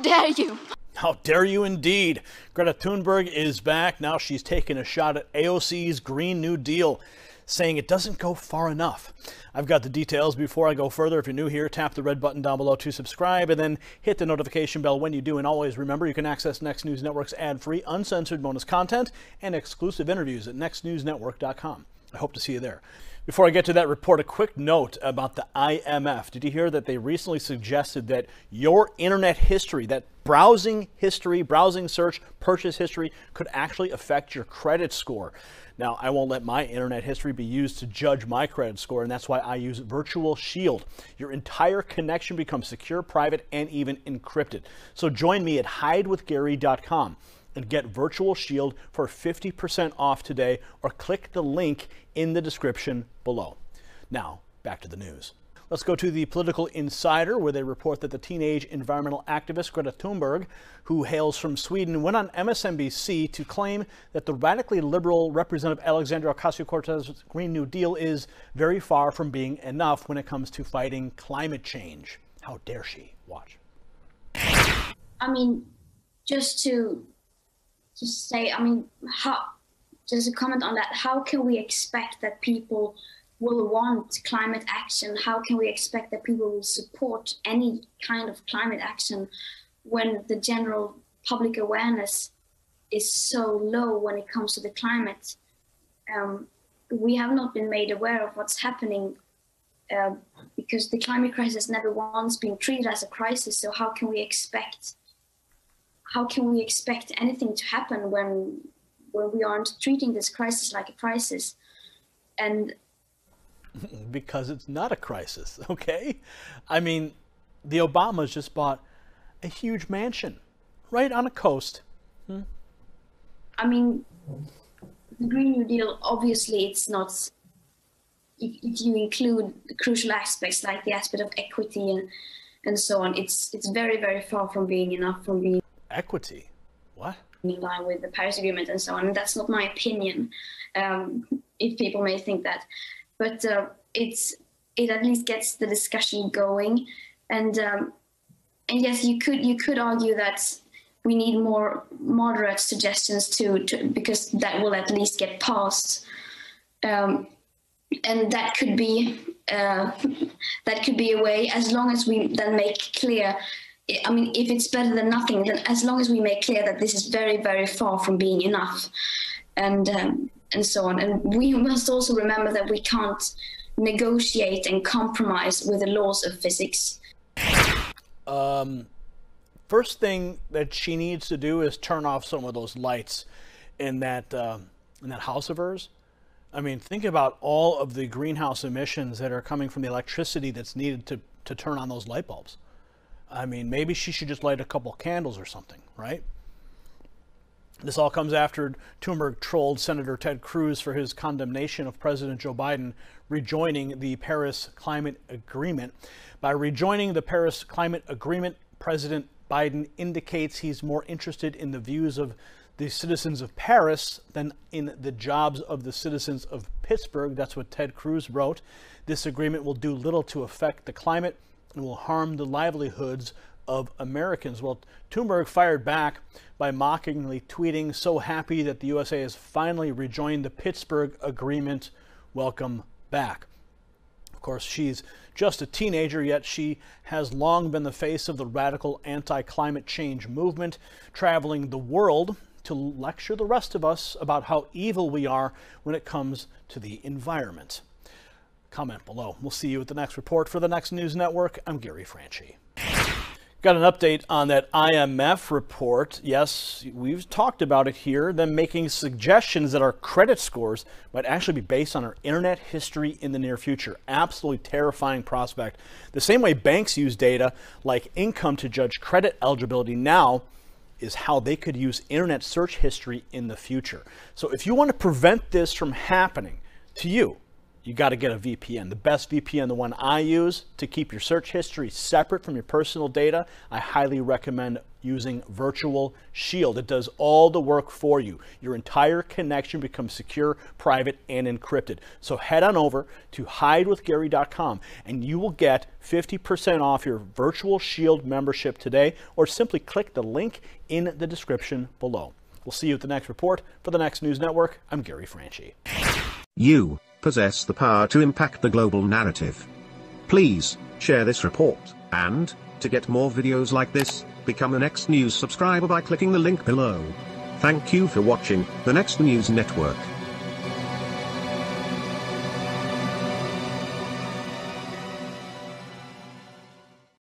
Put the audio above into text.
dare you? How dare you indeed. Greta Thunberg is back. Now she's taking a shot at AOC's Green New Deal, saying it doesn't go far enough. I've got the details. Before I go further, if you're new here, tap the red button down below to subscribe and then hit the notification bell when you do. And always remember, you can access Next News Network's ad-free, uncensored bonus content and exclusive interviews at nextnewsnetwork.com. I hope to see you there. Before I get to that report, a quick note about the IMF. Did you hear that they recently suggested that your internet history, that browsing history, browsing search, purchase history, could actually affect your credit score? Now, I won't let my internet history be used to judge my credit score, and that's why I use Virtual Shield. Your entire connection becomes secure, private, and even encrypted. So join me at hidewithgary.com and get Virtual Shield for 50% off today, or click the link in the description below. Now, back to the news. Let's go to the Political Insider, where they report that the teenage environmental activist Greta Thunberg, who hails from Sweden, went on MSNBC to claim that the radically liberal Representative Alexandria Ocasio-Cortez's Green New Deal is very far from being enough when it comes to fighting climate change. How dare she? Watch. I mean, just to say, just a comment on that, how can we expect that people will want climate action? How can we expect that people will support any kind of climate action when the general public awareness is so low when it comes to the climate? We have not been made aware of what's happening because the climate crisis never once been treated as a crisis. So how can we expect anything to happen when we aren't treating this crisis like a crisis? And because it's not a crisis, okay? I mean, the Obamas just bought a huge mansion right on a coast. I mean, the Green New Deal, obviously it's not, if you include the crucial aspects like the aspect of equity and so on, it's very, very far from being enough, from being equity. What? In line with the Paris Agreement and so on. And that's not my opinion, if people may think that. But it at least gets the discussion going. And yes, you could argue that we need more moderate suggestions to because that will at least get passed. And that could be a way, as long as we then make clear. I mean, if it's better than nothing, then as long as we make clear that this is very, very far from being enough, and so on. And we must also remember that we can't negotiate and compromise with the laws of physics. First thing that she needs to do is turn off some of those lights in that house of hers. I mean, think about all of the greenhouse emissions that are coming from the electricity that's needed to turn on those light bulbs. I mean, maybe she should just light a couple candles or something, right? This all comes after Thunberg trolled Senator Ted Cruz for his condemnation of President Joe Biden rejoining the Paris Climate Agreement. By rejoining the Paris Climate Agreement, President Biden indicates he's more interested in the views of the citizens of Paris than in the jobs of the citizens of Pittsburgh. That's what Ted Cruz wrote. This agreement will do little to affect the climate and will harm the livelihoods of Americans. Well, Thunberg fired back by mockingly tweeting, "So happy that the USA has finally rejoined the Pittsburgh Agreement. Welcome back." Of course, she's just a teenager, yet she has long been the face of the radical anti-climate change movement, traveling the world to lecture the rest of us about how evil we are when it comes to the environment. Comment below. We'll see you at the next report. For the Next News Network, I'm Gary Franchi. Got an update on that IMF report. Yes, we've talked about it here, them making suggestions that our credit scores might actually be based on our internet history in the near future. Absolutely terrifying prospect. The same way banks use data like income to judge credit eligibility now is how they could use internet search history in the future. So if you want to prevent this from happening to you, you got to get a VPN. The best VPN, the one I use to keep your search history separate from your personal data, I highly recommend using Virtual Shield. It does all the work for you. Your entire connection becomes secure, private, and encrypted. So head on over to hidewithgary.com and you will get 50% off your Virtual Shield membership today, or simply click the link in the description below. We'll see you at the next report. For the Next News Network, I'm Gary Franchi. You possess the power to impact the global narrative. Please share this report, and to get more videos like this, become a Next News subscriber by clicking the link below. Thank you for watching the Next News Network.